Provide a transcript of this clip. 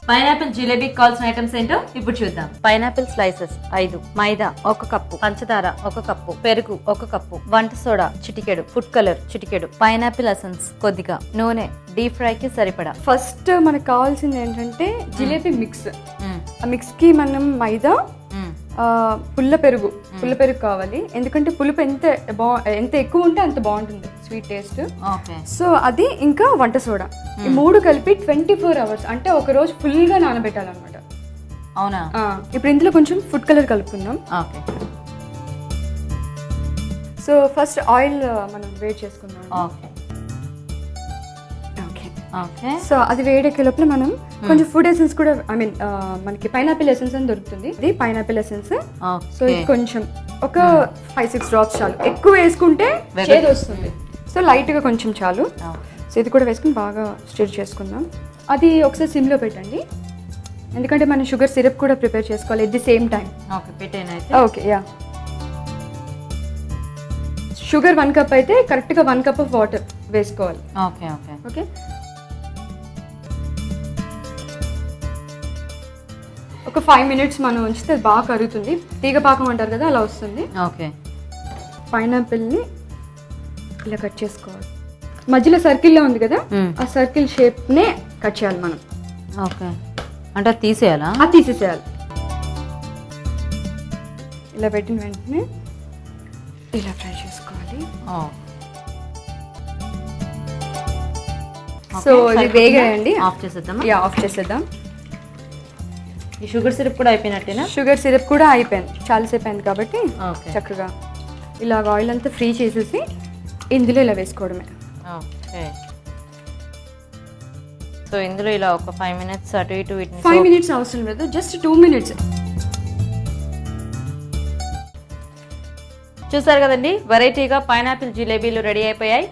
Pineapple jalebi కావాల్సిన items ఏంటో ఇప్పుడు చూద్దాం. పైనాపిల్ స్లైసెస్ 5, మైదా 1 కప్పు, పంచదార 1 కప్పు, పెరుగు 1 కప్పు, వంట సోడా చిటికెడు, ఫుడ్ కలర్ చిటికెడు, పైనాపిల్ ఎసెన్స్ కొద్దిగా, నూనె డీప్ ఫ్రై కి సరిపడా. ఫస్ట్ మనకు కావాల్సింది ఏంటంటే జిలేబీ మిక్స్. ఆ మిక్స్ కి మనం మైదా, పుల్ల పెరుగు కావాలి. ఎందుకంటే పులుపు ఎంత ఎక్కువ ఉంటే అంత బాగుంటుంది స్వీట్ టేస్ట్. సో అది ఇంకా వంట సోడా, ఈ 3 కలిపి 24 hours అంటే ఒక రోజు ఫుల్ గా నానబెట్టాలన్నమాట. అవునా? ఇప్పుడు ఇందులో కొంచెం ఫుడ్ కలర్ కలుపుకుందాం. సో ఫస్ట్ ఆయిల్ మనం వేడి చేసుకుందాం. సో అది వేడెక్కే లోపల మనం కొంచెం ఫుడ్ ఎసెన్స్ కూడా, ఐ మీన్ మనకి పైనాపిల్ ఎసెన్స్ అని దొరుకుతుంది. ఇది పైనాపిల్ ఎసెన్స్. సో ఇది కొంచెం ఒక 5-6 drops చాలు. ఎక్కువ వేసుకుంటే చేదు వస్తుంది. సో లైట్ గా కొంచెం చాలు. సో ఇది కూడా వేసుకుని బాగా స్టిర్ చేసుకుందాం. అది ఒకసారి సిమ్ లో పెట్టండి, ఎందుకంటే మనం షుగర్ సిరప్ కూడా ప్రిపేర్ చేసుకోవాలి at the same time. Okay, yeah. Sugar 1 cup అయితే కరెక్ట్ గా 1 కప్ ఆఫ్ వాటర్ వేసుకోవాలి. ఓకే. ఒక 5 minutes మనం ఉంచితే బాగా కరుగుతుంది. తీగ పాకం అంటారు కదా, అలా వస్తుంది. పైనాపిల్ ని ఇలా కట్ చేసుకోవాలి. మధ్యలో సర్కిల్లో ఉంది కదా, ఆ సర్కిల్ షేప్ నే కట్ చేయాలి మనం. అంటే తీసేయాలా? తీసేసేయాలి. ఇలా పెట్టిన వెంటనే ఇలా ఫ్రై చేసుకోవాలి. సో ఇది వేగేయండి. ఆఫ్ చేసేద్దాం. ఆఫ్ చేసేద్దాం. ఈ షుగర్ సిరప్ కూడా అయిపోయినట్టేనా? షుగర్ సిరప్ కూడా అయిపోయింది, చాలాసేపు అయింది కాబట్టి చక్కగా ఇలాగ ఆయిల్ అంతా ఫ్రీ చేసేసి ఇందులో ఇలా వేసుకోవడమే. సో ఇందులో ఇలా ఒక 5 minutes అటు ఇటు. 5 minutes అవసరం లేదు, జస్ట్ 2 minutes. చూసారు కదండి, వెరైటీగా పైనాపిల్ జిలేబీలు రెడీ అయిపోయాయి.